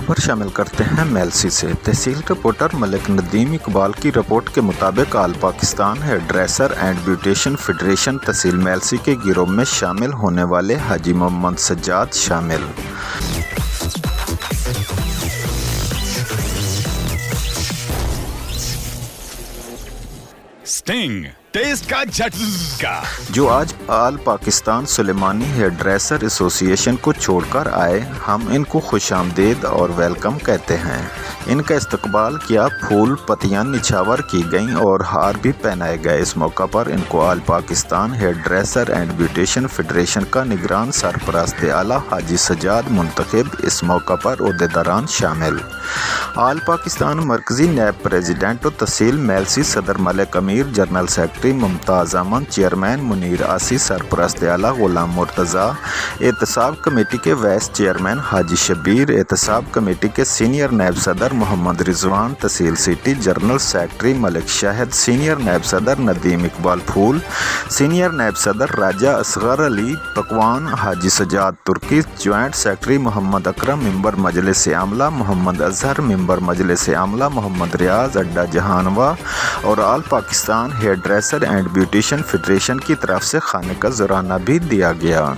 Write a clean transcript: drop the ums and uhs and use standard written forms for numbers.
خبر شامل کرتے ہیں میلسی سے۔ تحصیل رپورٹر ملک ندیم اقبال کی رپورٹ کے مطابق all Pakistan hair dresser and beautician federation تحصیل میلسی کے گروہ میں شامل ہونے والے حاجی محمد سجاد شامل۔ سٹنگ ٹیسٹ کا جھٹکا جو آج آل پاکستان سلیمانی ہیئر ڈریسر ایسوسی ایشن کو چھوڑ کر آئے، ہم ان کو خوش آمدید اور ویلکم کہتے ہیں۔ ان کا استقبال کیا، پھول پتیاں نچھاور کی گئیں اور ہار بھی پہنائے گئے۔ اس موقع پر ان کو all Pakistan hair dresser and beautician federation کا نگران سرپرست اعلیٰ حاجی سجاد منتخب۔ اس موقع پر عہدیداران شامل۔ آل پاکستان مرکزی نیب پریزیڈنٹ و تحصیل میلسی صدر ملک امیر، جنرل سیکرٹری ممتاز امن، چیئرمین منیر آسی، سرپرست اعلیٰ غلام مرتضیٰ، احتساب کمیٹی کے وائس چیئرمین حاجی شبیر، احتساب کمیٹی کے سینئر نیب صدر محمد رضوان، تحصیل سٹی جنرل سیکرٹری ملک شاہد، سینئر نیب صدر ندیم اقبال پھول، سینئر نیب صدر راجہ اصغر علی پکوان، حاجی سجاد ترکی، جوائنٹ سیکرٹری محمد اکرم، ممبر مجلس عاملہ محمد اظہر، ممبر مجلس عاملہ محمد ریاض، اڈا جہانوا اور all Pakistan hair dresser and beautician federation کی طرف سے کھانے کا ذرانہ بھی دیا گیا۔